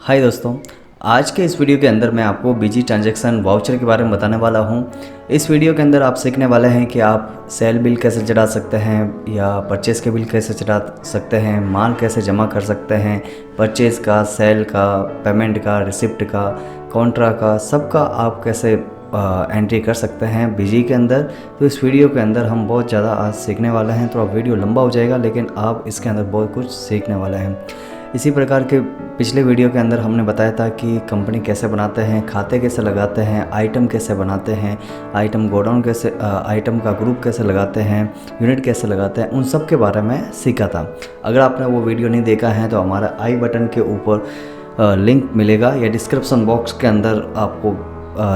हाय दोस्तों, आज के इस वीडियो के अंदर मैं आपको बीजी ट्रांजैक्शन वाउचर के बारे में बताने वाला हूं। इस वीडियो के अंदर आप सीखने वाले हैं कि आप सेल बिल कैसे चढ़ा सकते हैं या परचेज़ के बिल कैसे चढ़ा सकते हैं, माल कैसे जमा कर सकते हैं, परचेज़ का, सेल का, पेमेंट का, रिसिप्ट का, कॉन्ट्रा का, सबका आप कैसे एंट्री कर सकते हैं बीजी के अंदर। तो इस वीडियो के अंदर हम बहुत ज़्यादा आज सीखने वाले हैं। तो वीडियो लंबा हो जाएगा लेकिन आप इसके अंदर बहुत कुछ सीखने वाले हैं। इसी प्रकार के पिछले वीडियो के अंदर हमने बताया था कि कंपनी कैसे बनाते हैं, खाते कैसे लगाते हैं, आइटम कैसे बनाते हैं, आइटम गोडाउन कैसे, आइटम का ग्रुप कैसे लगाते हैं, यूनिट कैसे लगाते हैं, उन सब के बारे में सीखा था। अगर आपने वो वीडियो नहीं देखा है तो हमारा आई बटन के ऊपर लिंक मिलेगा या डिस्क्रिप्शन बॉक्स के अंदर आपको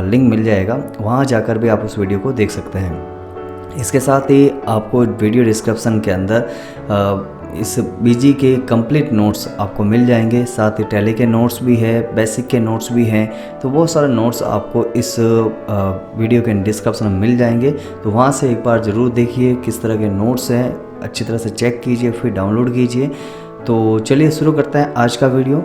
लिंक मिल जाएगा, वहाँ जाकर भी आप उस वीडियो को देख सकते हैं। इसके साथ ही आपको वीडियो डिस्क्रिप्शन के अंदर इस बीजी के कंप्लीट नोट्स आपको मिल जाएंगे। साथ ही टैली के नोट्स भी है, बेसिक के नोट्स भी हैं। तो बहुत सारे नोट्स आपको इस वीडियो के डिस्क्रिप्शन में मिल जाएंगे। तो वहाँ से एक बार ज़रूर देखिए किस तरह के नोट्स हैं, अच्छी तरह से चेक कीजिए, फिर डाउनलोड कीजिए। तो चलिए शुरू करते हैं आज का वीडियो।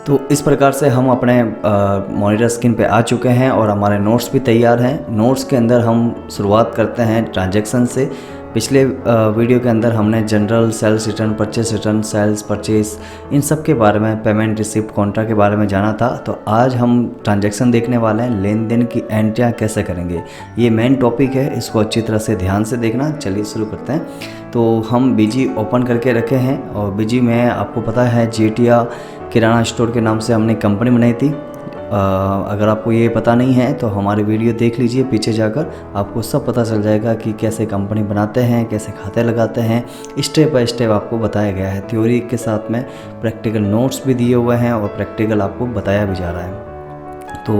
तो इस प्रकार से हम अपने मॉनिटर स्क्रीन पे आ चुके हैं और हमारे नोट्स भी तैयार हैं। नोट्स के अंदर हम शुरुआत करते हैं ट्रांजैक्शन से। पिछले वीडियो के अंदर हमने general, sales return, purchase return, sales, purchase, इन सब के बारे में, पेमेंट, रिसिप्ट, कॉन्ट्रा के बारे में जाना था। तो आज हम ट्रांजैक्शन देखने वाले हैं, लेन देन की एंट्रियाँ कैसे करेंगे। ये मेन टॉपिक है, इसको अच्छी तरह से ध्यान से देखना। चलिए शुरू करते हैं। तो हम बीजी ओपन करके रखे हैं और बीजी में आपको पता है जेटिया किराना स्टोर के नाम से हमने कंपनी बनाई थी। अगर आपको ये पता नहीं है तो हमारी वीडियो देख लीजिए, पीछे जाकर आपको सब पता चल जाएगा कि कैसे कंपनी बनाते हैं, कैसे खाते लगाते हैं। स्टेप बाय स्टेप आपको बताया गया है। थ्योरी के साथ में प्रैक्टिकल नोट्स भी दिए हुए हैं और प्रैक्टिकल आपको बताया भी जा रहा है। तो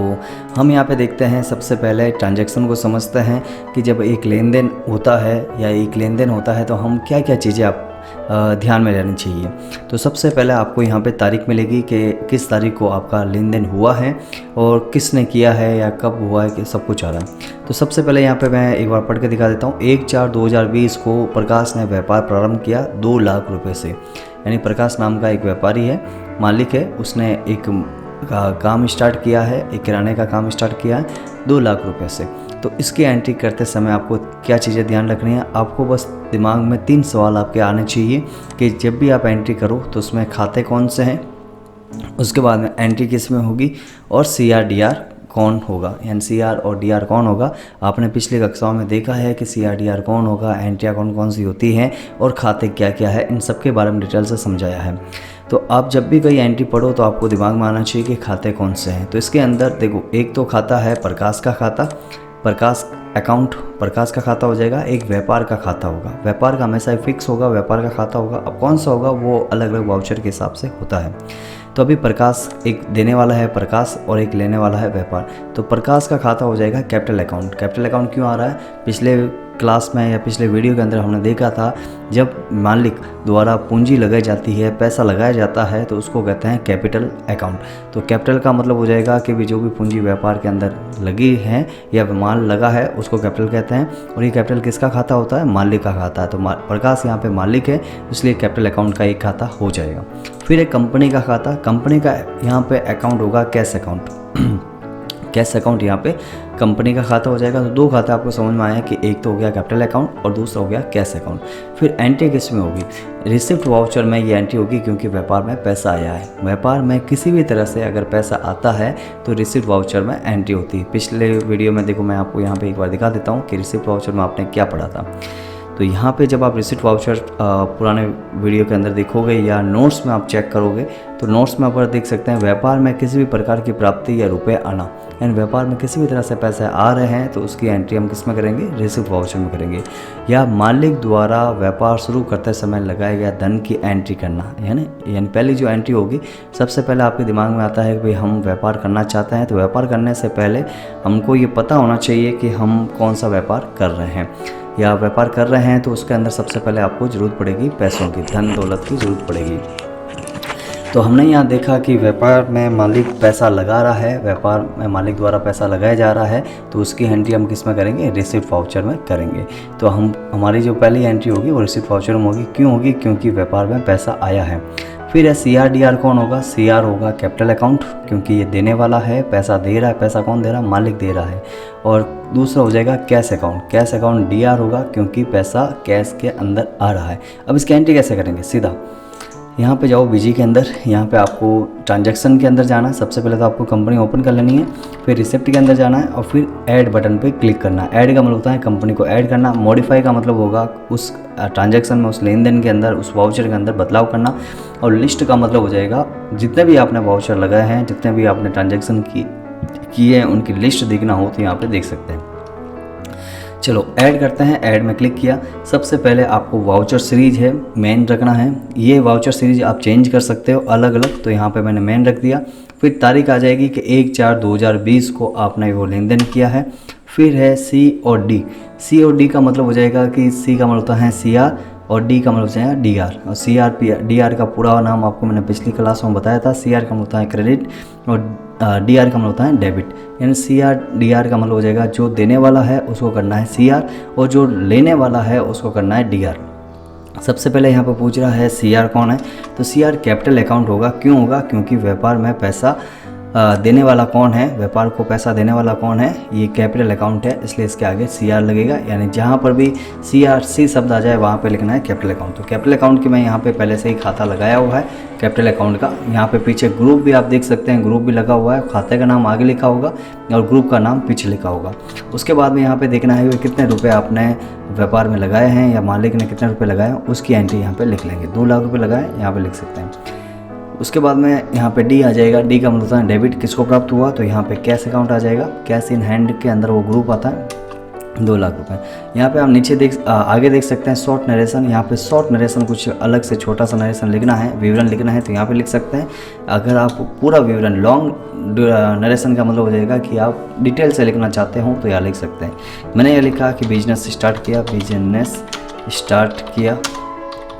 हम यहाँ पे देखते हैं, सबसे पहले ट्रांजैक्शन को समझते हैं कि जब एक लेन देन होता है या एक लेन देन होता है तो हम क्या क्या चीज़ें आप ध्यान में रहनी चाहिए। तो सबसे पहले आपको यहाँ पे तारीख मिलेगी कि किस तारीख को आपका लेन देन हुआ है और किसने किया है या कब हुआ है, कि सब कुछ आ रहा है। तो सबसे पहले यहाँ पे मैं एक बार पढ़ के दिखा देता हूँ। 1/4/2020 को प्रकाश ने व्यापार प्रारंभ किया 2 लाख रुपये से। यानी प्रकाश नाम का एक व्यापारी है, मालिक है, उसने एक काम स्टार्ट किया है, एक किराने का काम स्टार्ट किया है 2 लाख रुपये से। तो इसकी एंट्री करते समय आपको क्या चीज़ें ध्यान रखनी है। आपको बस दिमाग में 3 सवाल आपके आने चाहिए कि जब भी आप एंट्री करो तो उसमें खाते कौन से हैं, उसके बाद में एंट्री किस में होगी और CR/DR कौन होगा, यानी CR और DR कौन होगा। आपने पिछली कक्षाओं में देखा है कि CR/DR कौन होगा, एंट्रियाँ कौन कौन सी होती हैं और खाते क्या क्या है, इन सब के बारे में डिटेल से समझाया है। तो आप जब भी कोई एंट्री पढ़ो तो आपको दिमाग में आना चाहिए कि खाते कौन से हैं। तो इसके अंदर देखो, एक तो खाता है प्रकाश का खाता, प्रकाश अकाउंट, प्रकाश का खाता हो जाएगा। एक व्यापार का खाता होगा, व्यापार का हमेशा फिक्स होगा, व्यापार का खाता होगा। अब कौन सा होगा वो अलग अलग वाउचर के हिसाब से होता है। तो अभी प्रकाश एक देने वाला है प्रकाश और एक लेने वाला है व्यापार। तो प्रकाश का खाता हो जाएगा कैपिटल अकाउंट। कैपिटल अकाउंट क्यों आ रहा है, पिछले क्लास में या पिछले वीडियो के अंदर हमने देखा था, जब मालिक द्वारा पूंजी लगाई जाती है, पैसा लगाया जाता है तो उसको कहते हैं कैपिटल अकाउंट। तो कैपिटल का मतलब हो जाएगा कि भी जो भी पूंजी व्यापार के अंदर लगी है या माल लगा है उसको कैपिटल कहते हैं। और ये कैपिटल किसका खाता होता है, मालिक का खाता है। तो प्रकाश यहाँ पे मालिक है, इसलिए कैपिटल अकाउंट का एक खाता हो जाएगा। फिर एक कंपनी का खाता, कंपनी का यहाँ पे अकाउंट होगा कैश अकाउंट। कैश अकाउंट यहाँ पे कंपनी का खाता हो जाएगा। तो 2 खाता आपको समझ में आया कि एक तो हो गया कैपिटल अकाउंट और दूसरा हो गया कैश अकाउंट। फिर एंट्री किस में होगी, रिसिप्ट वाउचर में ये एंट्री होगी क्योंकि व्यापार में पैसा आया है। व्यापार में किसी भी तरह से अगर पैसा आता है तो रिसिप्ट वाउचर में एंट्री होती है। पिछले वीडियो में देखो, मैं आपको यहाँ पे एक बार दिखा देता हूँ कि रिसिप्ट वाउचर में आपने क्या पढ़ा था। तो यहाँ पे जब आप रिसिप्ट वाउचर पुराने वीडियो के अंदर देखोगे या नोट्स में आप चेक करोगे तो नोट्स में आप देख सकते हैं, व्यापार में किसी भी प्रकार की प्राप्ति या रुपए आना, यानी व्यापार में किसी भी तरह से पैसे आ रहे हैं तो उसकी एंट्री हम किस में करेंगे, रिसिप्ट वाउचर में करेंगे। या मालिक द्वारा व्यापार शुरू करते समय लगाए गया धन की एंट्री करना, यानी पहली जो एंट्री होगी, सबसे पहले आपके दिमाग में आता है कि भाई हम व्यापार करना चाहते हैं। तो व्यापार करने से पहले हमको ये पता होना चाहिए कि हम कौन सा व्यापार कर रहे हैं या व्यापार कर रहे हैं। तो उसके अंदर सबसे पहले आपको ज़रूरत पड़ेगी पैसों की, धन दौलत की ज़रूरत पड़ेगी। तो हमने यहाँ देखा कि व्यापार में मालिक पैसा लगा रहा है, व्यापार में मालिक द्वारा पैसा लगाया जा रहा है, तो उसकी एंट्री हम किस में करेंगे, रिसीप्ट वाउचर में करेंगे। तो हमारी जो पहली एंट्री होगी वो रिसीप्ट वाउचर में होगी। क्यों होगी? क्योंकि व्यापार में पैसा आया है। फिर है CR/DR कौन होगा? CR होगा कैपिटल अकाउंट, क्योंकि ये देने वाला है, पैसा दे रहा है। पैसा कौन दे रहा है? मालिक दे रहा है। और दूसरा हो जाएगा cash account. Cash account DR होगा, क्योंकि पैसा कैश के अंदर आ रहा है। अब इसकी एंट्री कैसे करेंगे? सीधा यहाँ पे जाओ बीजी के अंदर, यहाँ पे आपको ट्रांजैक्शन के अंदर जाना है। सबसे पहले तो आपको कंपनी ओपन कर लेनी है, फिर रिसिप्ट के अंदर जाना है और फिर ऐड बटन पे क्लिक करना है। ऐड का मतलब होता है कंपनी को ऐड करना। मॉडिफाई का मतलब होगा उस ट्रांजैक्शन में, उस लेन देन के अंदर, उस वाउचर के अंदर बदलाव करना। और लिस्ट का मतलब हो जाएगा जितने भी आपने वाउचर लगाए हैं, जितने भी आपने ट्रांजैक्शन किए हैं, उनकी लिस्ट देखना हो तो यहाँ पर देख सकते हैं। चलो ऐड करते हैं। ऐड में क्लिक किया। सबसे पहले आपको वाउचर सीरीज है मेन रखना है। ये वाउचर सीरीज आप चेंज कर सकते हो अलग अलग, तो यहाँ पे मैंने मेन रख दिया। फिर तारीख आ जाएगी कि 1/4/2020 को आपने वो लेन देन किया है। फिर है C और D। C और D का मतलब हो जाएगा कि C का मतलब होता है CR और D का मतलब हो जाएगा DR। और CR/DR का पूरा नाम आपको मैंने पिछली क्लास में बताया था। CR का मतलब होता है क्रेडिट और DR का मतलब होता है डेबिट। यानी CR/DR का मतलब हो जाएगा जो देने वाला है उसको करना है CR और जो लेने वाला है उसको करना है DR। सबसे पहले यहाँ पर पूछ रहा है CR कौन है, तो CR कैपिटल अकाउंट होगा। क्यों होगा? क्योंकि व्यापार में पैसा देने वाला कौन है, व्यापार को पैसा देने वाला कौन है, ये कैपिटल अकाउंट है, इसलिए इसके आगे CR लगेगा। यानी जहाँ पर भी C शब्द आ जाए वहाँ पे लिखना है कैपिटल अकाउंट। तो कैपिटल अकाउंट की मैं यहाँ पे पहले से ही खाता लगाया हुआ है कैपिटल अकाउंट का। यहाँ पे पीछे ग्रुप भी आप देख सकते हैं, ग्रुप भी लगा हुआ है। खाते का नाम आगे लिखा होगा और ग्रुप का नाम पीछे लिखा होगा। उसके बाद में यहाँ पे देखना है कि कितने रुपये आपने व्यापार में लगाए हैं या मालिक ने कितने रुपये लगाए हैं, उसकी एंट्री यहाँ पे लिख लेंगे। 2 लाख रुपये लगाए, यहाँ पे लिख सकते हैं। उसके बाद में यहाँ पे D आ जाएगा। D का मतलब होता है डेबिट, किसको प्राप्त हुआ, तो यहाँ पे कैश अकाउंट आ जाएगा। कैश इन हैंड के अंदर वो ग्रुप आता है 2 लाख रुपए। यहाँ पे आप नीचे आगे देख सकते हैं शॉर्ट नरेशन। यहाँ पे शॉर्ट नरेशन कुछ अलग से छोटा सा नरेशन लिखना है, विवरण लिखना है, तो यहाँ पे लिख सकते हैं। अगर आप पूरा विवरण लॉन्ग नरेशन का मतलब हो जाएगा कि आप डिटेल से लिखना चाहते हो तो यहाँ लिख सकते हैं। मैंने यह लिखा कि बिजनेस स्टार्ट किया,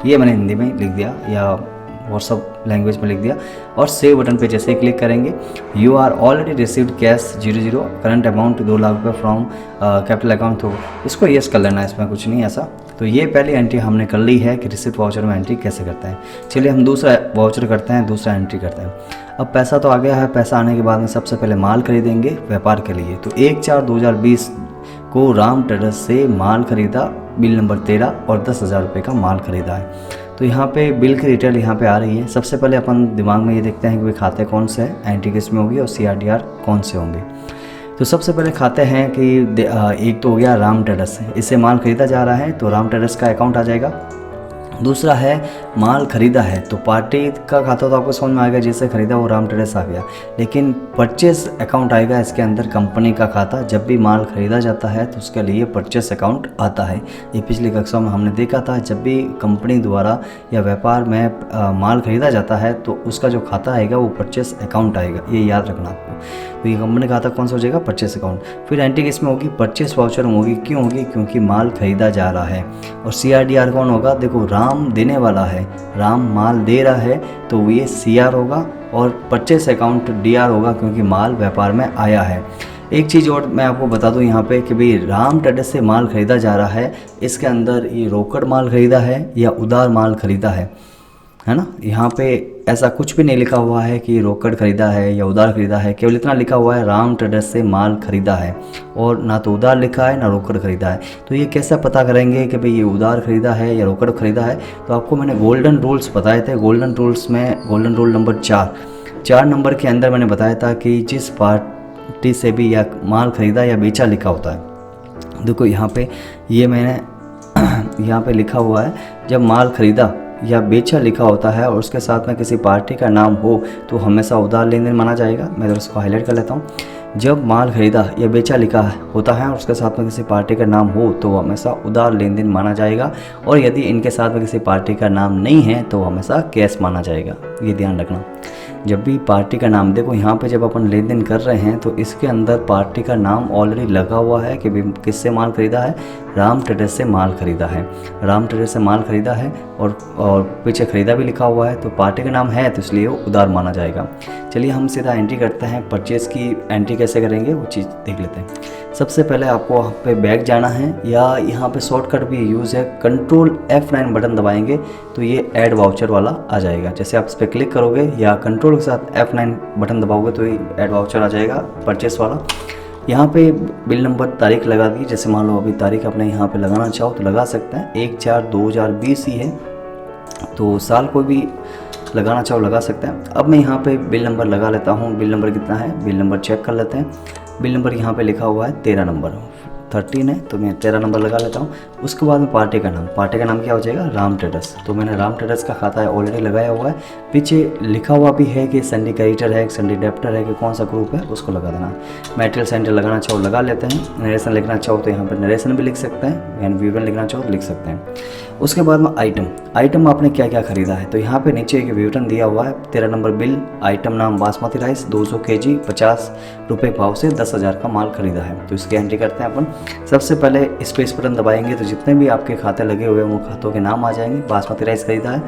ये मैंने हिंदी में लिख दिया या व्हाट्सअप लैंग्वेज में लिख दिया। और सेव बटन पे जैसे ही क्लिक करेंगे, you are already received cash 00 current amount 2 lakh रुपये फ्रॉम कैपिटल अकाउंट। तो इसको यस कर लेना है, इसमें कुछ नहीं ऐसा। तो ये पहली एंट्री हमने कर ली है कि रिसिप्ट वाउचर में एंट्री कैसे करते हैं। चलिए हम दूसरा वाउचर करते हैं, दूसरा एंट्री करते हैं। अब पैसा तो आ गया है। पैसा आने के बाद में सबसे पहले माल खरीदेंगे व्यापार के लिए। तो 1/4/2020 को राम ट्रेडर्स से माल खरीदा, बिल नंबर 13 और 10,000 रुपये का माल खरीदा है। तो यहाँ पे बिल की डिटेल यहाँ पे आ रही है। सबसे पहले अपन दिमाग में ये देखते हैं कि भाई खाते कौन से हैं, एंट्री किस में होगी और CR/DR कौन से होंगे। तो सबसे पहले खाते हैं कि एक तो हो गया राम ट्रेडर्स, इससे माल खरीदा जा रहा है तो राम ट्रेडर्स का अकाउंट आ जाएगा। दूसरा है माल खरीदा है, तो पार्टी का खाता तो आपको समझ में आएगा, जिससे खरीदा वो राम ट्रेडर्स आ गया। लेकिन परचेस अकाउंट आएगा इसके अंदर, कंपनी का खाता। जब भी माल खरीदा जाता है तो उसके लिए परचेस अकाउंट आता है। ये पिछली कक्षा में हमने देखा था। जब भी कंपनी द्वारा या व्यापार में माल खरीदा जाता है तो उसका जो खाता आएगा वो परचेस अकाउंट आएगा, ये याद रखना आपको। तो ये कंपनी खाता कौन सा हो जाएगा? Purchase account. फिर एंट्री किस में होगी? परचेस वाउचर में होगी। क्यों होगी? क्योंकि माल खरीदा जा रहा है। और CR/DR कौन होगा? देखो राम देने वाला है, राम माल दे रहा है, तो ये CR होगा और परचेस अकाउंट DR होगा, क्योंकि माल व्यापार में आया है। एक चीज़ और मैं आपको बता दूं यहाँ पे कि भाई राम ट्रेडर्स से माल खरीदा जा रहा है, इसके अंदर ये रोकड़ माल खरीदा है या उधार माल खरीदा है ना। यहाँ पे ऐसा कुछ भी नहीं लिखा हुआ है कि रोकड़ खरीदा है या उधार खरीदा है, केवल इतना लिखा हुआ है राम ट्रेडर्स से माल खरीदा है, और ना तो उधार लिखा है ना रोकड़ खरीदा है। तो ये कैसे पता करेंगे कि भाई ये उधार खरीदा है या रोकड़ खरीदा है? तो आपको मैंने गोल्डन रूल्स बताए थे। गोल्डन रूल्स में गोल्डन रूल नंबर 4 नंबर के अंदर मैंने बताया था कि जिस पार्टी से भी या माल खरीदा या बेचा लिखा होता है, देखो यहाँ पे ये मैंने यहाँ पे लिखा हुआ है, जब माल खरीदा या बेचा लिखा होता है और उसके साथ में किसी पार्टी का नाम हो तो हमेशा उधार लेन देन माना जाएगा। मैं तो उसको हाईलाइट कर लेता हूँ। जब माल खरीदा या बेचा लिखा होता है और उसके साथ में किसी पार्टी का नाम हो तो हमेशा उधार लेन देन माना जाएगा, और यदि इनके साथ में किसी पार्टी का नाम नहीं है तो हमेशा कैश माना जाएगा। ये ध्यान रखना। जब भी पार्टी का नाम देखो, यहाँ पे जब अपन लेन देन कर रहे हैं तो इसके अंदर पार्टी का नाम ऑलरेडी लगा हुआ है कि किससे माल खरीदा है, राम ट्रेडर्स से माल खरीदा है, राम ट्रेडर्स से माल खरीदा है और पीछे खरीदा भी लिखा हुआ है, तो पार्टी का नाम है तो इसलिए वो उधार माना जाएगा। चलिए हम सीधा एंट्री करते हैं। परचेज़ की एंट्री कैसे करेंगे वो चीज़ देख लेते हैं। सबसे पहले आपको वहाँ पे बैक जाना है, या यहाँ पे शॉर्टकट भी यूज़ है, कंट्रोल F9 बटन दबाएंगे तो ये ऐड वाउचर वाला आ जाएगा। जैसे आप इस पर क्लिक करोगे या कंट्रोल के साथ F9 बटन दबाओगे तो ये ऐड वाउचर आ जाएगा परचेस वाला। यहाँ पे बिल नंबर तारीख लगा दी, जैसे मान लो अभी तारीख अपने यहाँ पे लगाना चाहो तो लगा सकते हैं, 1/4/2020 ही है, तो साल को भी लगाना चाहो लगा सकते हैं। अब मैं यहाँ पे बिल नंबर लगा लेता हूँ। बिल नंबर कितना है, बिल नंबर चेक कर लेते हैं। बिल नंबर यहाँ पे लिखा हुआ है 13 नंबर, 13 है तो मैं 13 नंबर लगा लेता हूँ। उसके बाद में पार्टी का नाम क्या हो जाएगा, राम ट्रेडर्स। तो मैंने राम ट्रेडर्स का खाता है ऑलरेडी लगाया हुआ है। पीछे लिखा हुआ भी है कि संडे क्रेडिटर है, संडे डेप्टर है, कि कौन सा ग्रुप है उसको लगा देना। मटेरियल सेंटर लगाना चाहो लगा लेते हैं। नरेशन लिखना चाहो तो यहाँ पर नरेशन भी लिख सकते हैं, यानी विवरण लिखना चाहो तो लिख सकते हैं। उसके बाद में आइटम आपने क्या क्या खरीदा है, तो यहाँ पे नीचे एक विवरण दिया हुआ है। 13 नंबर बिल, आइटम नाम बासमती राइस 200 kg 50 रुपये भाव से 10,000 का माल खरीदा है। तो इसकी एंट्री करते हैं अपन। सबसे पहले स्पेस बटन दबाएंगे तो जितने भी आपके खाते लगे हुए हैं वो खातों के नाम आ जाएंगे। बासमती राइस खरीदा है,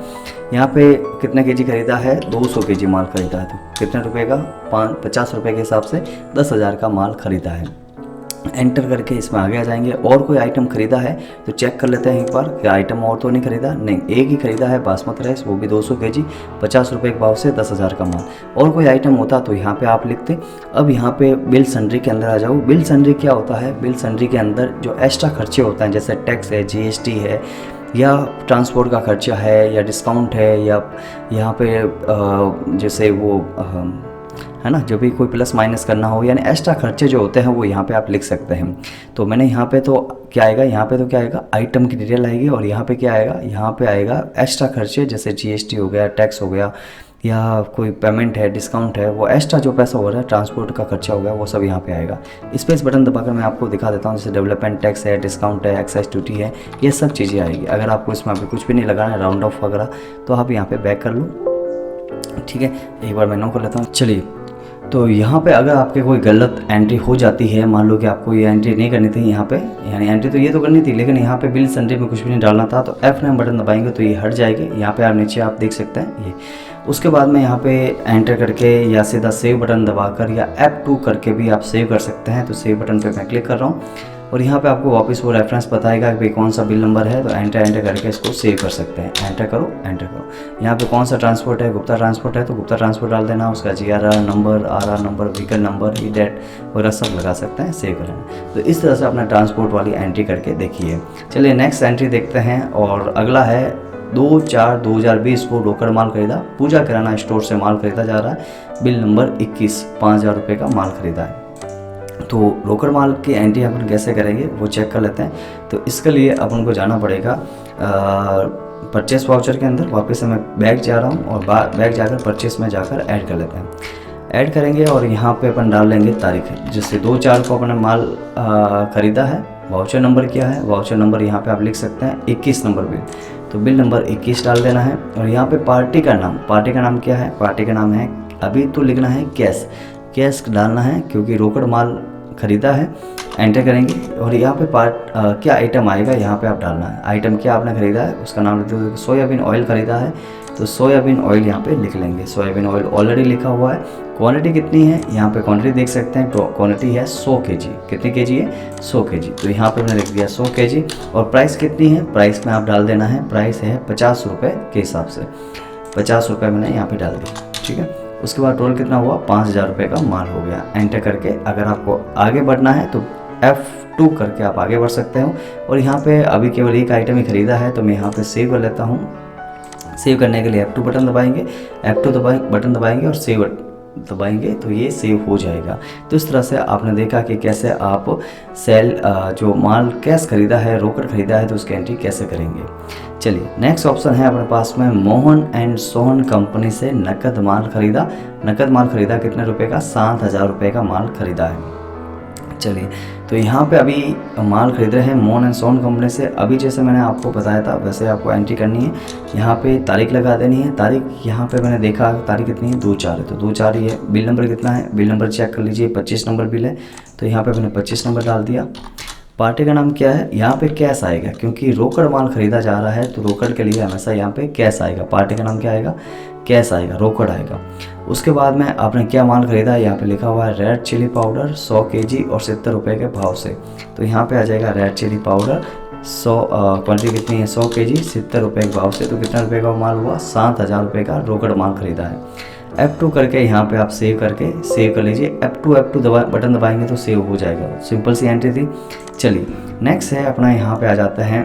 यहाँ पे कितने केजी खरीदा है, 200 kg माल खरीदा है, तो कितने रुपये का, 50 रुपये के हिसाब से 10,000 का माल खरीदा है। एंटर करके इसमें आगे आ जाएंगे। और कोई आइटम खरीदा है तो चेक कर लेते हैं एक बार कि आइटम और तो नहीं खरीदा, नहीं, एक ही खरीदा है बासमती राइस, वो भी 200 kg 50 रुपये के भाव से 10,000 का माल। और कोई आइटम होता तो यहाँ पे आप लिखते। अब यहाँ पे बिल सन्ड्री के अंदर आ जाओ। बिल सन्ड्री क्या होता है, बिल सन्ड्री के अंदर जो एक्स्ट्रा खर्चे होते हैं, जैसे टैक्स है, GST है, या ट्रांसपोर्ट का खर्चा है, या डिस्काउंट है, या यहाँ पे जैसे वो है ना, जो भी कोई प्लस माइनस करना हो, यानी एक्स्ट्रा खर्चे जो होते हैं वो यहाँ पे आप लिख सकते हैं। तो मैंने यहाँ पे तो क्या आएगा, यहाँ पे तो क्या आएगा, आइटम की डिटेल आएगी, और यहाँ पे क्या आएगा, यहाँ पे आएगा एक्स्ट्रा खर्चे, जैसे GST हो गया, टैक्स हो गया, या कोई पेमेंट है, डिस्काउंट है, वो एक्स्ट्रा जो पैसा हो रहा है, ट्रांसपोर्ट का खर्चा हो गया, वो सब यहाँ पे आएगा। स्पेस बटन दबाकर मैं आपको दिखा देता हूँ, जैसे डेवलपमेंट टैक्स है, डिस्काउंट है, एक्साइज ड्यूटी है, ये सब चीज़ें आएगी। अगर आपको इसमें अभी कुछ भी नहीं लगाना है, राउंड ऑफ वगैरह, तो आप यहाँ पर बैक कर लो। ठीक है, एक बार मैं नो कर लेता हूँ। चलिए, तो यहाँ पे अगर आपके कोई गलत एंट्री हो जाती है, मान लो कि आपको ये एंट्री नहीं करनी थी यहाँ पे, यानी एंट्री तो ये तो करनी थी लेकिन यहाँ पे बिल सन्ड्री में कुछ भी नहीं डालना था, तो F9 बटन दबाएंगे तो ये हट जाएगी। यहाँ पे आप नीचे आप देख सकते हैं ये। उसके बाद में यहाँ पे एंटर करके या सीधा सेव बटन दबाकर या F2 करके भी आप सेव कर सकते हैं। तो सेव बटन पर मैं क्लिक कर रहा हूँ और यहाँ पे आपको वापस वो रेफरेंस बताएगा कि कौन सा बिल नंबर है, तो एंटर करके इसको सेव कर सकते हैं। एंटर करो। यहाँ पे कौन सा ट्रांसपोर्ट है, गुप्ता ट्रांसपोर्ट है तो गुप्ता ट्रांसपोर्ट डाल देना, उसका GRR number, RR number, vehicle number, date वगैरह सब लगा सकते हैं, सेव कर लेना। तो इस तरह से अपना ट्रांसपोर्ट वाली एंट्री करके देखिए। चलिए नेक्स्ट एंट्री देखते हैं, और अगला है 2/4/2020 को रोकड़ माल खरीदा, पूजा किराना स्टोर से माल खरीदा जा रहा है, बिल नंबर 21 5,000 रुपये का माल खरीदा है। तो रोकड़ माल की एंट्री अपन कैसे करेंगे वो चेक कर लेते हैं। तो इसके लिए अपन को जाना पड़ेगा परचेस वाउचर के अंदर। वापस से मैं बैक जा रहा हूँ और बैक जाकर परचेस में जाकर ऐड कर लेते हैं। ऐड करेंगे और यहाँ पे अपन डाल लेंगे तारीख, जिससे 2/4 को अपने माल ख़रीदा है। वाउचर नंबर क्या है, वाउचर नंबर यहाँ पे आप लिख सकते हैं 21 नंबर बिल, तो बिल नंबर 21 डाल देना है। और यहाँ पे पार्टी का नाम क्या है, पार्टी का नाम है, अभी तो लिखना है कैश डालना है क्योंकि रोकड़ माल खरीदा है। एंटर करेंगे और यहाँ पे क्या आइटम आएगा यहाँ पे आप डालना है। आइटम क्या आपने खरीदा है उसका नाम लिख दो। सोयाबीन ऑयल खरीदा है तो सोयाबीन ऑयल यहाँ पे लिख लेंगे। सोयाबीन ऑयल ऑलरेडी लिखा हुआ है। क्वांटिटी कितनी है, यहाँ पे क्वांटिटी देख सकते हैं, तो क्वांटिटी है 100 kg। कितनी kg है, 100 kg, तो यहाँ पे मैंने लिख दिया 100 kg। और प्राइस कितनी है, प्राइस में आप डाल देना है, प्राइस है 50 रुपये के हिसाब से, 50 रुपये मैंने यहाँ पे डाल दिया। ठीक है, उसके बाद टोटल कितना हुआ, 5,000 रुपये का माल हो गया। एंटर करके अगर आपको आगे बढ़ना है तो F2 करके आप आगे बढ़ सकते हो। और यहाँ पे अभी केवल एक आइटम ही खरीदा है तो मैं यहाँ पे सेव कर लेता हूँ। सेव करने के लिए F2 बटन दबाएंगे, बटन दबाएंगे और सेव दबाएंगे तो ये सेव हो जाएगा। तो इस तरह से आपने देखा कि कैसे आप जो माल कैश खरीदा है, रोकड़ खरीदा है, तो उसकी एंट्री कैसे करेंगे। चलिए नेक्स्ट ऑप्शन है अपने पास में, मोहन एंड सोहन कंपनी से नकद माल खरीदा। नकद माल खरीदा कितने रुपए का, 7,000 रुपये का माल खरीदा है। चलिए, तो यहाँ पे अभी माल खरीद रहे हैं मोन एंड सोन कंपनी से। अभी जैसे मैंने आपको बताया था वैसे आपको एंट्री करनी है, यहाँ पे तारीख लगा देनी है। तारीख यहाँ पे मैंने देखा तारीख कितनी है, 2/4 है, तो 2/4 ही है। बिल नंबर कितना है, बिल नंबर चेक कर लीजिए, 25 नंबर बिल है, तो यहाँ पे मैंने 25 नंबर डाल दिया। पार्टी का नाम क्या है, यहाँ पे कैश आएगा, क्योंकि रोकड़ माल खरीदा जा रहा है तो रोकड़ के लिए हमेशा यहाँ पे कैश आएगा। पार्टी का नाम क्या आएगा, कैश आएगा, रोकड़ आएगा। उसके बाद में आपने क्या माल खरीदा है, यहाँ पे लिखा हुआ है रेड चिली पाउडर 100 kg और 70 रुपये के भाव से, तो यहाँ पे आ जाएगा रेड चिली पाउडर 100 क्वान्टिटी कितनी है 100 kg 70 रुपये के भाव से, तो कितना रुपये का माल हुआ 7,000 रुपये का रोकड़ माल खरीदा है। F2 करके यहाँ पे आप सेव करके सेव कर लीजिए। F2 बटन दबाएंगे तो सेव हो जाएगा। सिंपल सी एंट्री थी। चलिए नेक्स्ट है अपना, यहाँ पे आ जाता है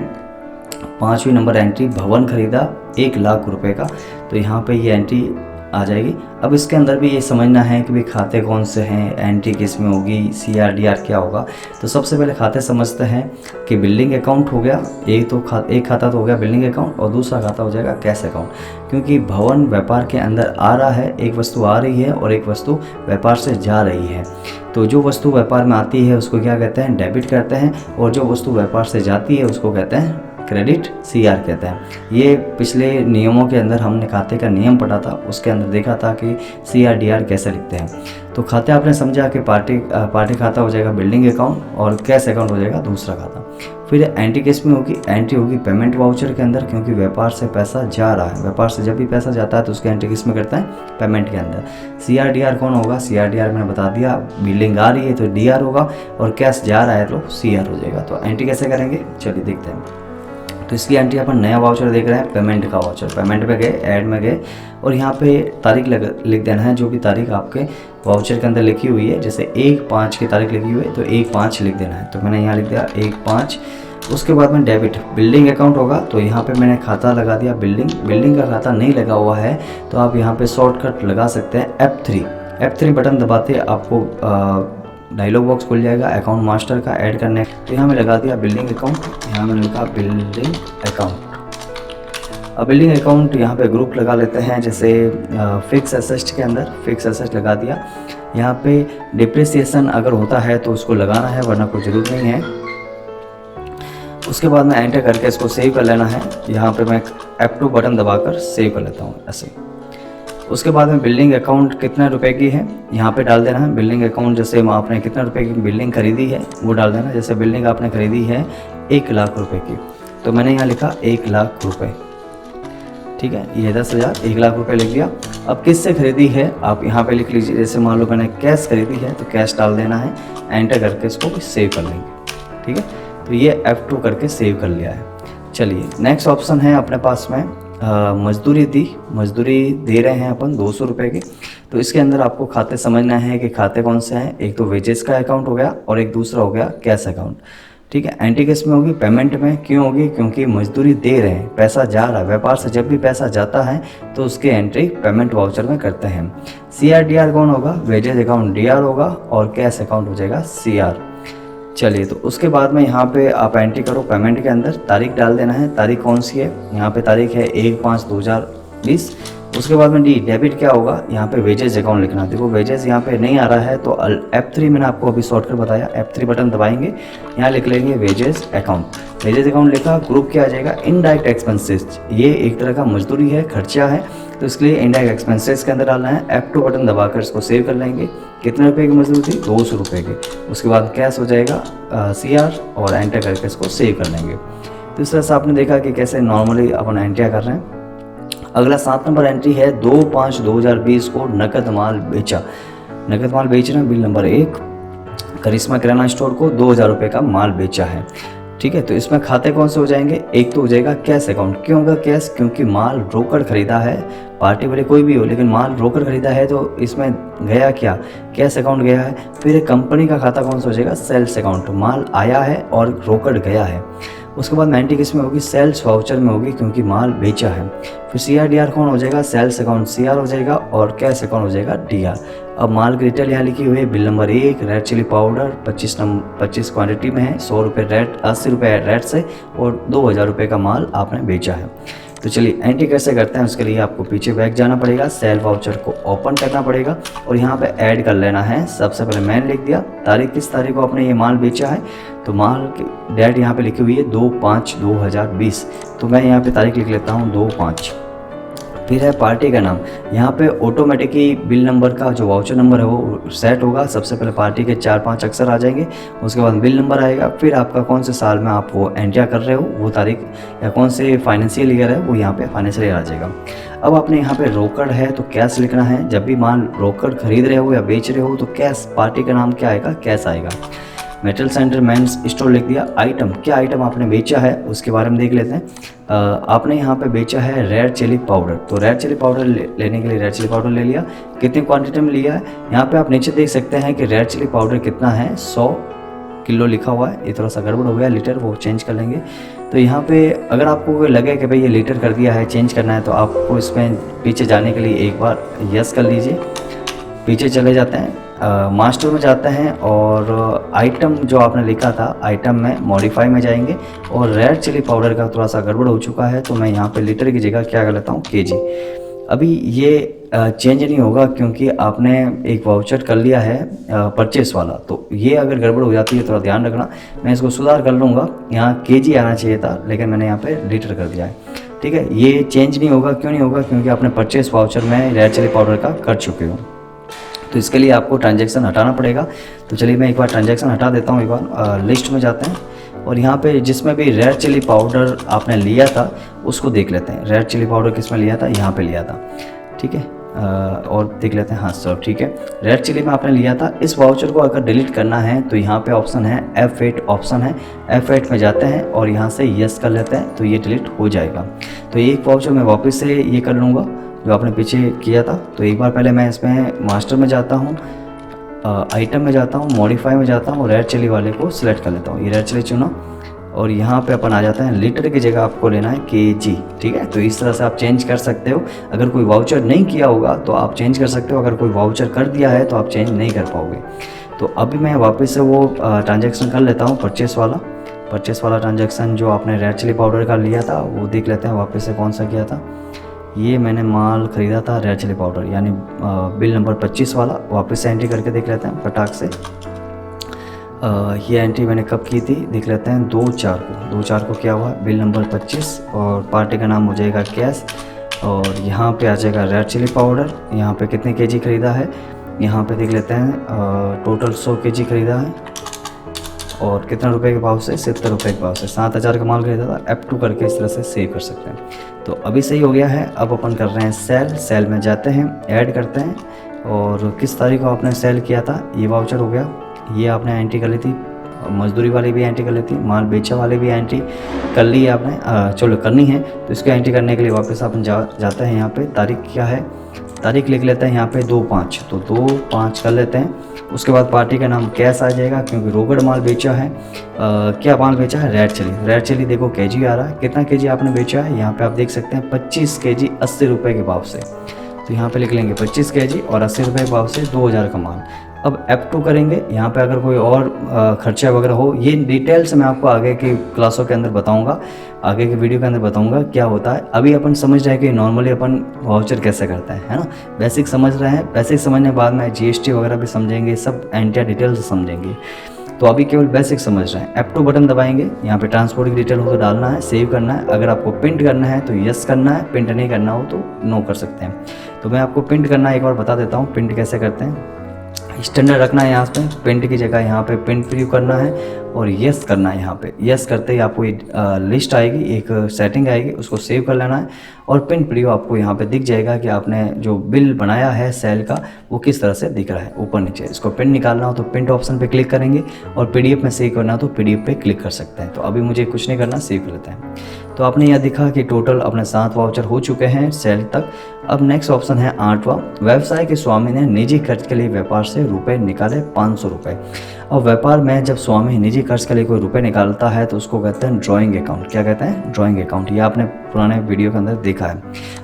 5वीं नंबर एंट्री, भवन खरीदा 1 लाख रुपए का, तो यहाँ पे ये एंट्री आ जाएगी। अब इसके अंदर भी ये समझना है कि भाई खाते कौन से हैं, एंट्री किस में होगी, CRDR क्या होगा। तो सबसे पहले खाते समझते हैं कि बिल्डिंग अकाउंट हो गया, एक खाता तो हो गया बिल्डिंग अकाउंट, और दूसरा खाता हो जाएगा कैश अकाउंट, क्योंकि भवन व्यापार के अंदर आ रहा है, एक वस्तु आ रही है और एक वस्तु व्यापार से जा रही है। तो जो वस्तु व्यापार में आती है उसको क्या कहते हैं, डेबिट कहते हैं, और जो वस्तु व्यापार से जाती है उसको कहते हैं क्रेडिट, CR कहते हैं। ये पिछले नियमों के अंदर हमने खाते का नियम पढ़ा था, उसके अंदर देखा था कि CRDR कैसे लिखते हैं। तो खाते आपने समझा कि पार्टी खाता हो जाएगा बिल्डिंग अकाउंट और कैश अकाउंट हो जाएगा दूसरा खाता। फिर एंट्री किस में होगी, एंट्री होगी पेमेंट वाउचर के अंदर, क्योंकि व्यापार से पैसा जा रहा है। व्यापार से जब भी पैसा जाता है तो उसकी एंट्री किस में करता है, पेमेंट के अंदर। CRDR कौन होगा, CRDR मैंने बता दिया, बिल्डिंग आ रही है तो DR होगा और कैश जा रहा है तो CR हो जाएगा। तो एंट्री कैसे करेंगे, चलिए देखते हैं। तो इसकी एंट्री अपन नया वाउचर देख रहे हैं, पेमेंट का वाउचर। पेमेंट में गए, ऐड में गए, और यहाँ पे तारीख लिख देना है, जो भी तारीख आपके वाउचर के अंदर लिखी हुई है। जैसे 1/5 की तारीख लिखी हुई है तो 1/5 लिख देना है, तो मैंने यहाँ लिख दिया 1/5। उसके बाद में डेबिट बिल्डिंग अकाउंट होगा, तो यहाँ पे मैंने खाता लगा दिया बिल्डिंग का खाता नहीं लगा हुआ है तो आप यहाँ पे शॉर्टकट लगा सकते हैं F3 बटन दबाते आपको डायलॉग बॉक्स खुल जाएगा अकाउंट मास्टर का ऐड करने। तो यहाँ मैं लगा दिया बिल्डिंग अकाउंट, यहाँ मैंने लिखा बिल्डिंग अकाउंट। अब बिल्डिंग अकाउंट यहाँ पे ग्रुप लगा लेते हैं, जैसे फिक्स एसेट के अंदर फिक्स एसेट लगा दिया। यहाँ पे डिप्रिसिएशन अगर होता है तो उसको लगाना है, वरना कोई ज़रूरत नहीं है। उसके बाद में एंटर करके इसको सेव कर लेना है। यहाँ पे मैं F2 बटन दबाकर सेव कर लेता हूँ ऐसे। उसके बाद में बिल्डिंग अकाउंट कितने रुपए की है यहाँ पे डाल देना है। बिल्डिंग अकाउंट जैसे आपने कितने रुपए की बिल्डिंग खरीदी है वो डाल देना। जैसे बिल्डिंग आपने खरीदी है 1 लाख रुपए की, तो मैंने यहाँ लिखा 1 लाख रुपए, ठीक है। ये 10,000 1 लाख रुपए लिख दिया। अब किससे खरीदी है आप यहाँ पे लिख लीजिए। जैसे मान लो मैंने कैश खरीदी है तो कैश डाल देना है, एंटर करके इसको सेव कर लेंगे, ठीक है। तो ये F2 करके सेव कर लिया है। चलिए नेक्स्ट ऑप्शन है अपने पास में मजदूरी दे रहे हैं अपन 200 रुपये की। तो इसके अंदर आपको खाते समझना है कि खाते कौन से हैं। एक तो वेजेस का अकाउंट हो गया और एक दूसरा हो गया कैश अकाउंट, ठीक है। एंट्री किस में होगी, पेमेंट में। क्यों होगी, क्योंकि मजदूरी दे रहे हैं, पैसा जा रहा है। व्यापार से जब भी पैसा जाता है तो उसकी एंट्री पेमेंट वाउचर में करते हैं। CRDR कौन होगा, वेजेस अकाउंट DR होगा और कैश अकाउंट हो जाएगा CR। चलिए तो उसके बाद में यहाँ पे आप एंट्री करो पेमेंट के अंदर, तारीख डाल देना है। तारीख कौन सी है, यहाँ पे तारीख है 1/5/2020। उसके बाद में डेबिट क्या होगा, यहाँ पे वेजेस अकाउंट लिखना। देखो वेजेस यहाँ पे नहीं आ रहा है तो F3 मैंने आपको अभी शॉर्टकट बताया, F3 बटन दबाएंगे, यहाँ लिख लेंगे वेजेस अकाउंट। वेजेस अकाउंट लिखा, ग्रुप क्या आ जाएगा, इनडायरेक्ट एक्सपेंसेस। ये एक तरह का मजदूरी है, खर्चा है, तो इसके लिए इनडायरेक्ट एक्सपेंसेस के अंदर डालना है। F2 बटन दबाकर इसको सेव कर लेंगे। कितने रुपए की मजदूरी थी, 200 रुपये की। उसके बाद कैश हो जाएगा CR और एंटर करके इसको सेव कर लेंगे। तो इस तरह से आपने देखा कि कैसे नॉर्मली अपन एंट्रियाँ कर रहे हैं। अगला 7 नंबर एंट्री है 2/5/2020 को नकद माल बेचा। नकद माल बेचना, बिल नंबर 1, करिश्मा किराना स्टोर को 2,000 रुपये का माल बेचा है, ठीक है। तो इसमें खाते कौन से हो जाएंगे, एक तो हो जाएगा कैश अकाउंट। क्यों होगा कैश, क्योंकि माल रोकड़ खरीदा है, पार्टी वाले कोई भी हो लेकिन माल रोकड़ खरीदा है तो इसमें गया क्या, कैश अकाउंट गया है। फिर कंपनी का खाता कौन सा हो जाएगा, सेल्स अकाउंट। माल आया है और रोकड़ गया है। उसके बाद एंट्री किस में होगी, सेल्स वाउचर में होगी, क्योंकि माल बेचा है। फिर CRDR कौन हो जाएगा, सेल्स अकाउंट CR हो जाएगा और कैश अकाउंट हो जाएगा DR। अब माल की डिटेल यहाँ लिखी हुई है, bill number 1, red chilli powder 25 quantity में है, 100 रुपये रेट, 80 रुपये रेट से और 2,000 रुपये का माल आपने बेचा है। तो चलिए एंट्री कैसे करते हैं, उसके लिए आपको पीछे बैक जाना पड़ेगा, सेल वाउचर को ओपन करना पड़ेगा और यहाँ पे ऐड कर लेना है। सबसे पहले मैंने लिख दिया तारीख, किस तारीख को आपने ये माल बेचा है, तो माल की डेट यहाँ पे लिखी हुई है 2/5/2020, तो मैं यहाँ पे तारीख लिख लेता हूँ 2/5। फिर है पार्टी का नाम, यहाँ पे ऑटोमेटिक ही बिल नंबर का जो वाउचर नंबर है वो सेट होगा। सबसे पहले पार्टी के 4-5 अक्षर आ जाएंगे, उसके बाद बिल नंबर आएगा, फिर आपका कौन से साल में आप वो एंट्री कर रहे हो वो तारीख, या कौन से फाइनेंशियल ईयर है वो यहाँ पे फाइनेंशियल ईयर आ जाएगा। अब आपने यहाँ पे रोकड़ है तो कैश लिखना है, जब भी माल रोकड़ खरीद रहे हो या बेच रहे हो तो कैश, पार्टी का नाम क्या आएगा, कैश आएगा। मेटल सेंटर मेंस स्टोर लिख दिया। आइटम, क्या आइटम आपने बेचा है उसके बारे में देख लेते हैं। आपने यहाँ पे बेचा है रेड चिली पाउडर, तो रेड चिली पाउडर लेने के लिए रेड चिली पाउडर ले लिया। कितनी क्वांटिटी में लिया है, यहाँ पे आप नीचे देख सकते हैं कि रेड चिली पाउडर कितना है, 100 किलो लिखा हुआ है। ये थोड़ा सा गड़बड़ हो गया, लीटर वो चेंज कर लेंगे। तो यहाँ पे अगर आपको लगे कि भाई ये लीटर कर दिया है, चेंज करना है, तो आपको इसमें पीछे जाने के लिए एक बार यस कर लीजिए। पीछे चले जाते हैं, मास्टर में जाते हैं और आइटम जो आपने लिखा था आइटम में मॉडिफाई में जाएंगे और रेड चिली पाउडर का थोड़ा सा गड़बड़ हो चुका है, तो मैं यहाँ पे लीटर की जगह क्या कर लेता हूँ, केजी। अभी ये चेंज नहीं होगा क्योंकि आपने एक वाउचर कर लिया है परचेस वाला, तो ये अगर गड़बड़ हो जाती है थोड़ा ध्यान रखना, मैं इसको सुधार कर लूँगा। यहाँ केजी आना चाहिए था लेकिन मैंने यहाँ पे लीटर कर दिया है, ठीक है। ये चेंज नहीं होगा, क्यों नहीं होगा, क्योंकि आपने परचेस वाउचर में रेड चिली पाउडर का कर चुके हो, तो इसके लिए आपको ट्रांजैक्शन हटाना पड़ेगा। तो चलिए मैं एक बार ट्रांजैक्शन हटा देता हूँ। एक बार लिस्ट में जाते हैं और यहाँ पे जिसमें भी रेड चिली पाउडर आपने लिया था उसको देख लेते हैं। रेड चिली पाउडर किस में लिया था, यहाँ पे लिया था, ठीक है। और देख लेते हैं, हाँ सब ठीक है, रेड चिली में आपने लिया था। इस वाउचर को अगर डिलीट करना है तो यहाँ पे ऑप्शन है F8 ऑप्शन है, F8 में जाते हैं और यहाँ से यस कर लेते हैं, तो ये डिलीट हो जाएगा। तो एक वाउचर मैं वापस से ये कर लूँगा जो आपने पीछे किया था। तो एक बार पहले मैं इसमें मास्टर में जाता हूँ, आइटम में जाता हूँ, मॉडिफाई में जाता हूँ, रेड चिली वाले को सिलेक्ट कर लेता हूँ। ये रेड चिली चुना और यहाँ पे अपन आ जाते हैं, लीटर की जगह आपको लेना है केजी, ठीक है। तो इस तरह से आप चेंज कर सकते हो। अगर कोई वाउचर नहीं किया होगा तो आप चेंज कर सकते हो, अगर कोई वाउचर कर दिया है तो आप चेंज नहीं कर पाओगे। तो अभी मैं वापस से वो ट्रांजेक्शन कर लेता हूँ, परचेस वाला ट्रांजेक्शन जो आपने रेड चिली पाउडर का लिया था वो देख लेते हैं वापस से कौन सा किया था। ये मैंने माल ख़रीदा था रेड चिली पाउडर, यानी बिल नंबर 25 वाला। वापस से एंट्री करके देख लेते हैं फटाक से। ये एंट्री मैंने कब की थी देख लेते हैं, 2/4 को क्या हुआ, बिल नंबर 25 और पार्टी का नाम हो जाएगा कैश। और यहाँ पे आ जाएगा रेड चिली पाउडर, यहाँ पे कितने केजी ख़रीदा है, यहाँ पे देख लेते हैं टोटल 100 केजी ख़रीदा है और कितना रुपए के भाव से, 70 रुपये के भाव से, 7000 का माल खरीदा था। F2 करके इस तरह से सेव कर सकते हैं। तो अभी सही हो गया है। अब अपन कर रहे हैं सेल में जाते हैं, ऐड करते हैं और किस तारीख को आपने सेल किया था, ये वाउचर हो गया, ये आपने एंट्री कर ली थी, मजदूरी वाली भी एंट्री कर ली थी, माल बेचा वाले भी एंट्री कर ली है आपने, चलो करनी है। तो इसको एंट्री करने के लिए वापस अपन जाते हैं, यहाँ पे तारीख क्या है, तारीख लिख लेते हैं यहाँ पे 2/5, तो 2/5 कर लेते हैं। उसके बाद पार्टी का नाम कैश आ जाएगा क्योंकि रोकड़ माल बेचा है। क्या माल बेचा है, रेड चिली देखो केजी आ रहा है, कितना केजी आपने बेचा है, यहाँ पे आप देख सकते हैं 25 केजी 80 रुपये के भाव से। तो यहाँ पे लिख लेंगे 25 केजी और 80 रुपये के भाव से 2000 का माल। अब F2 करेंगे। यहाँ पे अगर कोई और खर्चा वगैरह हो, ये डिटेल्स मैं आपको आगे की क्लासों के अंदर बताऊंगा, आगे की वीडियो के अंदर बताऊंगा क्या होता है। अभी अपन समझ रहे हैं कि नॉर्मली अपन वाउचर कैसे करते हैं, है ना, बेसिक समझ रहे हैं। बेसिक समझने के बाद में GST वगैरह भी समझेंगे, सब एंटिया डिटेल्स समझेंगे। तो अभी केवल बेसिक समझ रहे हैं। F2 बटन दबाएंगे, यहाँ पे ट्रांसपोर्ट की डिटेल हो तो डालना है, सेव करना है। अगर आपको प्रिंट करना है तो यस करना है, प्रिंट नहीं करना हो तो नो कर सकते हैं। तो मैं आपको प्रिंट करना एक बार बता देता हूँ, प्रिंट कैसे करते हैं। स्टैंडर्ड रखना है यहाँ पे, प्रिंट की जगह यहाँ पे प्रिंट प्रीव्यू करना है और यस करना है। यहाँ पे यस करते ही आपको लिस्ट आएगी, एक सेटिंग आएगी, उसको सेव कर लेना है और प्रिंट प्रीव्यू आपको यहाँ पे दिख जाएगा कि आपने जो बिल बनाया है सेल का वो किस तरह से दिख रहा है ऊपर नीचे। इसको प्रिंट निकालना हो तो प्रिंट ऑप्शन पे क्लिक करेंगे और PDF में सेव करना हो तो PDF पे क्लिक कर सकते हैं। तो अभी मुझे कुछ नहीं करना, सेव कर लेते हैं। तो आपने यह दिखा कि टोटल अपने 7 वाउचर हो चुके हैं सेल तक। अब नेक्स्ट ऑप्शन है 8वां, व्यवसाय के स्वामी ने निजी खर्च के लिए व्यापार से रुपए निकाले 500 रुपये। अब व्यापार में जब स्वामी निजी खर्च के लिए कोई रुपए निकालता है तो उसको कहते हैं ड्राइंग अकाउंट। क्या कहते हैं, ड्राइंग अकाउंट। ये आपने पुराने वीडियो के अंदर देखा है।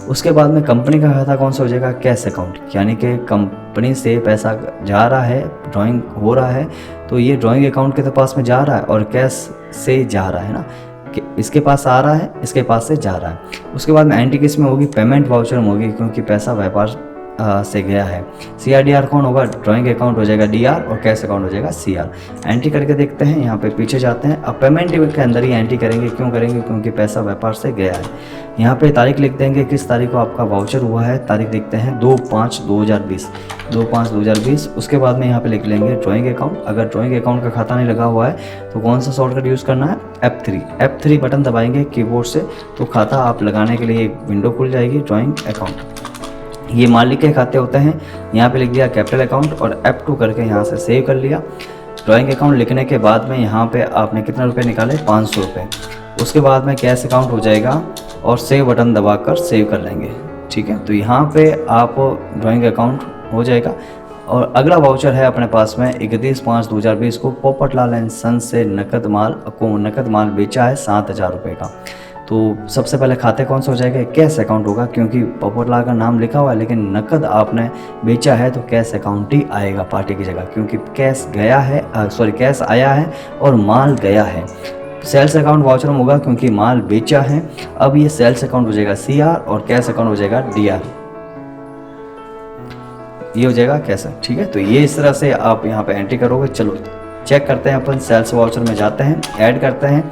उसके बाद में कंपनी का खाता कौन सा हो जाएगा, कैश अकाउंट, यानी कि कंपनी से पैसा जा रहा है, ड्राइंग हो रहा है तो ये ड्राइंग अकाउंट के तो पास में जा रहा है और कैश से जा रहा है ना। इसके पास आ रहा है, इसके पास से जा रहा है। उसके बाद में एंट्री किस में होगी, पेमेंट वाउचर में होगी, क्योंकि पैसा व्यापार से गया है। CRDR कौन होगा, ड्राइंग अकाउंट हो जाएगा DR और कैश अकाउंट हो जाएगा CR। एंट्री करके देखते हैं, यहाँ पे पीछे जाते हैं। अब पेमेंट के अंदर ही एंट्री करेंगे, क्यों करेंगे, क्योंकि पैसा व्यापार से गया है। यहाँ पे तारीख लिख देंगे, किस तारीख को आपका वाउचर हुआ है, तारीख देखते हैं 2/5/2020, 2/5/2020। उसके बाद में यहाँ पे लिख लेंगे ड्राइंग अकाउंट। अगर ड्राइंग अकाउंट का खाता नहीं लगा हुआ है तो कौन सा शॉर्टकट यूज़ करना है, F3 बटन दबाएंगे कीबोर्ड से, तो खाता आप लगाने के लिए एक विंडो खुल जाएगी, ड्राइंग अकाउंट। ये मालिक के खाते होते हैं। यहाँ पे लिख दिया कैपिटल अकाउंट और F2 करके यहाँ से सेव कर लिया। ड्राइंग अकाउंट लिखने के बाद में यहाँ पे आपने कितने रुपए निकाले, 500 रुपये। उसके बाद में कैश अकाउंट हो जाएगा और सेव बटन दबाकर सेव कर लेंगे, ठीक है। तो यहाँ पे आप ड्राइंग अकाउंट हो जाएगा। और अगला वाउचर है अपने पास में 31/5/2020 को पोपटलाल एंड सन से नकद माल बेचा है 7,000 रुपये का। तो सबसे पहले खाते कौन सा हो जाएगा, कैश अकाउंट होगा, क्योंकि पोपटलाल का नाम लिखा हुआ है, लेकिन नकद आपने बेचा है तो कैश अकाउंट ही आएगा पार्टी की जगह, क्योंकि कैश आया है और माल गया है। सेल्स अकाउंट वाउचर में होगा, क्योंकि माल बेचा है। अब ये सेल्स अकाउंट हो जाएगा CR और कैश अकाउंट हो जाएगा DR, ये हो जाएगा कैश, ठीक है। तो ये इस तरह से आप यहाँ पे एंट्री करोगे। चलो चेक करते हैं, अपन सेल्स वाउचर में जाते हैं, ऐड करते हैं।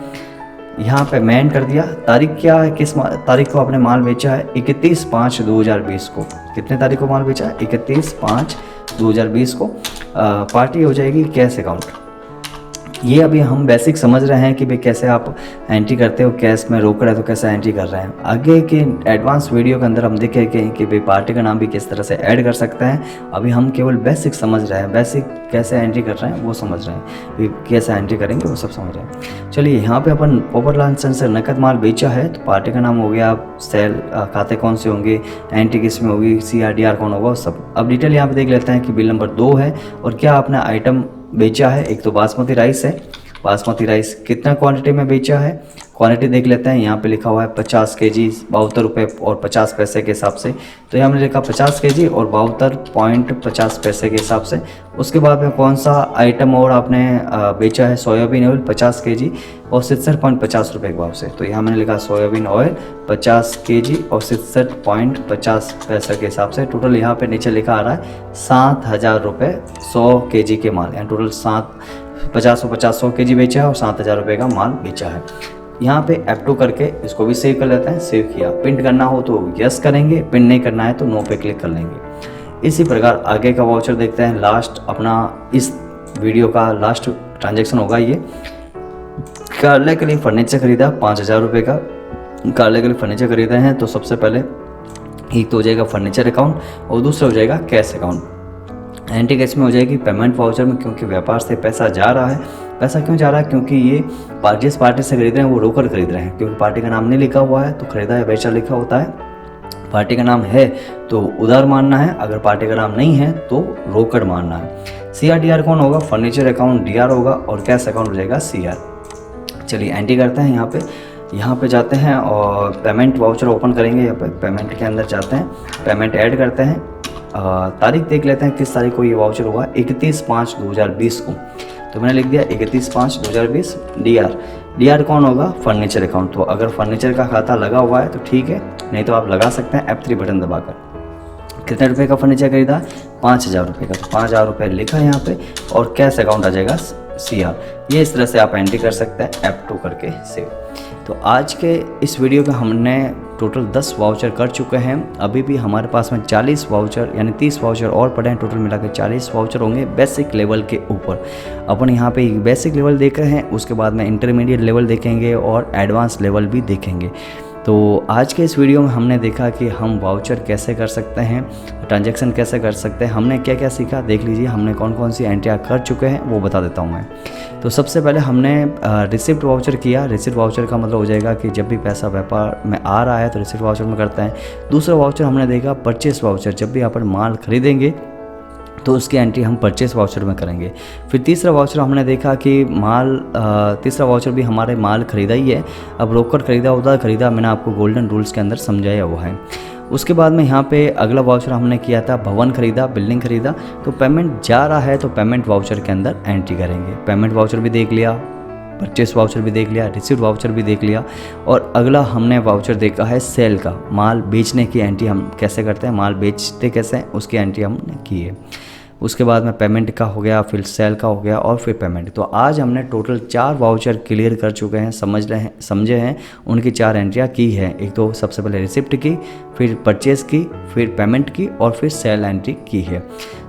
यहाँ पे मैं कर दिया, तारीख क्या है, किस तारीख को आपने माल बेचा है, 31/5/2020 को। कितने तारीख को माल बेचा है, 31/5/2020 को। पार्टी हो जाएगी कैश अकाउंट। ये अभी हम बेसिक समझ रहे हैं कि भाई कैसे आप एंट्री करते हो, कैश में रोकड़ है तो कैसे एंट्री कर रहे हैं। आगे के एडवांस वीडियो के अंदर हम देखेंगे कि भाई पार्टी का नाम भी किस तरह से ऐड कर सकते हैं। अभी हम केवल बेसिक समझ रहे हैं, बेसिक कैसे एंट्री कर रहे हैं वो समझ रहे हैं, कैसे एंट्री करेंगे वो सब समझ रहे हैं। चलिए यहाँ पे अपन पोपटलाल सन से नकद माल बेचा है, तो पार्टी का नाम हो गया, सेल खाते कौन से होंगे, एंट्री किस में होगी, CRDR कौन होगा, सब। अब डिटेल यहाँ पे देख लेते हैं कि बिल नंबर 2 है और क्या आपने आइटम बेचा है। एक तो बासमती राइस है, बासमती राइस कितना क्वांटिटी में बेचा है, क्वांटिटी देख लेते हैं। यहाँ पे लिखा हुआ है 50 kg 72 रुपये और 50 पैसे के हिसाब से, तो यहाँ हमने लिखा 50 kg और 72.50 पैसे के हिसाब से। उसके बाद में कौन सा आइटम और आपने बेचा है, सोयाबीन ऑयल 50 kg और 67.50 रुपये के भाव से, तो यहाँ मैंने लिखा सोयाबीन ऑयल 50 kg और 67.50 पैसे के हिसाब से। टोटल यहाँ पे नीचे लिखा आ रहा है 7,000 रुपये 100 kg के माल, यानी टोटल 100 kg बेचा है और 7,000 रुपये का माल बेचा है। यहाँ पे F2 करके इसको भी सेव कर लेते हैं। सेव किया, प्रिंट करना हो तो यस करेंगे, प्रिंट नहीं करना है तो नो पे क्लिक कर लेंगे। इसी प्रकार आगे का वाउचर देखते हैं। लास्ट अपना इस वीडियो का लास्ट ट्रांजैक्शन होगा ये। कार्यालय के लिए फर्नीचर खरीदा 5,000 रुपये का, कार्यालय के लिए फर्नीचर खरीदे हैं, तो सबसे पहले एक तो हो जाएगा फर्नीचर अकाउंट और दूसरा हो जाएगा कैश अकाउंट। एंट्री कैश में हो जाएगी पेमेंट वाउचर में, क्योंकि व्यापार से पैसा जा रहा है। पैसा क्यों जा रहा है, क्योंकि ये जिस पार्टी से खरीद रहे हैं वो रोकड़ खरीद रहे हैं, क्योंकि पार्टी का नाम नहीं लिखा हुआ है तो खरीदा या बेचा लिखा होता है। पार्टी का नाम है तो उधार मानना है, अगर पार्टी का नाम नहीं है तो रोकड़ मानना है। CRDR कौन होगा, फर्नीचर अकाउंट DR होगा और कैश अकाउंट हो जाएगा CR। चलिए एंट्री करते हैं। यहाँ पे जाते हैं और पेमेंट वाउचर ओपन करेंगे। यहाँ पे पेमेंट के अंदर जाते हैं, पेमेंट ऐड करते हैं। तारीख देख लेते हैं किस तारीख को ये वाउचर हुआ, 31/5/2020 को, तो मैंने लिख दिया 31/5/2020 DR कौन होगा, फर्नीचर अकाउंट। तो अगर फर्नीचर का खाता लगा हुआ है तो ठीक है, नहीं तो आप लगा सकते हैं F3 बटन दबाकर। कितने रुपए का फर्नीचर खरीदा, 5,000 रुपये का, तो 5,000 रुपये लिखा है यहाँ पे और कैश अकाउंट आ जाएगा CR। ये इस तरह से आप एंट्री कर सकते हैं F2 करके सेव। तो आज के इस वीडियो में हमने टोटल 10 वाउचर कर चुके हैं। अभी भी हमारे पास में 40 वाउचर यानी 30 वाउचर और पड़े हैं। टोटल मिला के 40 वाउचर होंगे बेसिक लेवल के ऊपर। अपन यहाँ पे बेसिक लेवल देख रहे हैं, उसके बाद में इंटरमीडिएट लेवल देखेंगे और एडवांस लेवल भी देखेंगे। तो आज के इस वीडियो में हमने देखा कि हम वाउचर कैसे कर सकते हैं, ट्रांजैक्शन कैसे कर सकते हैं, हमने क्या क्या सीखा देख लीजिए। हमने कौन कौन सी एंट्रियाँ कर चुके हैं वो बता देता हूँ मैं। तो सबसे पहले हमने रिसिप्ट वाउचर किया। रिसिप्ट वाउचर का मतलब हो जाएगा कि जब भी पैसा व्यापार में आ रहा है तो रिसिप्ट वाउचर में करते हैं। दूसरा वाउचर हमने देखा परचेस वाउचर, जब भी अपन माल खरीदेंगे तो उसकी एंट्री हम परचेस वाउचर में करेंगे। फिर तीसरा वाउचर हमने देखा कि तीसरा वाउचर भी हमारे माल खरीदा ही है, अब रोकड़ खरीदा उधार खरीदा, मैंने आपको गोल्डन रूल्स के अंदर समझाया हुआ है। उसके बाद में यहाँ पे अगला वाउचर हमने किया था भवन खरीदा, बिल्डिंग खरीदा, तो पेमेंट जा रहा है तो पेमेंट वाउचर के अंदर एंट्री करेंगे। पेमेंट वाउचर भी देख लिया, परचेस वाउचर भी देख लिया, रिसीव्ड वाउचर भी देख लिया। और अगला हमने वाउचर देखा है सेल का, माल बेचने की एंट्री हम कैसे करते हैं, माल बेचते कैसे हैं उसकी एंट्री हमने की है। उसके बाद में पेमेंट का हो गया, फिर सेल का हो गया और फिर पेमेंट। तो आज हमने टोटल 4 वाउचर क्लियर कर चुके हैं, समझे हैं, उनकी 4 एंट्रियाँ की है। एक तो सबसे पहले रिसिप्ट की, फिर परचेज़ की, फिर पेमेंट की और फिर सेल एंट्री की है।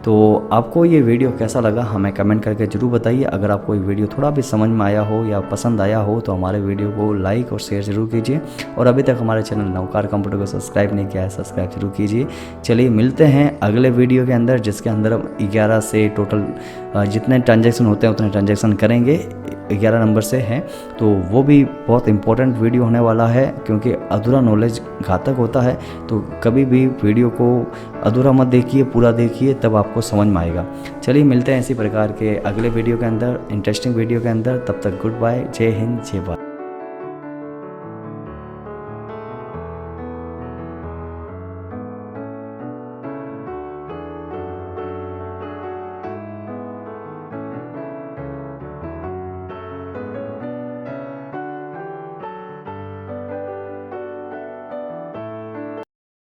तो आपको ये वीडियो कैसा लगा हमें कमेंट करके ज़रूर बताइए। अगर आपको ये वीडियो थोड़ा भी समझ में आया हो या पसंद आया हो तो हमारे वीडियो को लाइक और शेयर ज़रूर कीजिए। और अभी तक हमारे चैनल नवकार कंप्यूटर को सब्सक्राइब नहीं किया है, सब्सक्राइब जरूर कीजिए। चलिए मिलते हैं अगले वीडियो के अंदर, जिसके अंदर हम 11 से टोटल जितने ट्रांजैक्शन होते हैं उतने ट्रांजैक्शन करेंगे, 11 नंबर से हैं। तो वो भी बहुत इंपॉर्टेंट वीडियो होने वाला है, क्योंकि अधूरा नॉलेज घातक होता है। तो कभी भी वीडियो को अधूरा मत देखिए, पूरा देखिए, तब आपको समझ में आएगा। चलिए मिलते हैं इसी प्रकार के अगले वीडियो के अंदर, इंटरेस्टिंग वीडियो के अंदर। तब तक गुड बाय, जय हिंद, जय भारत।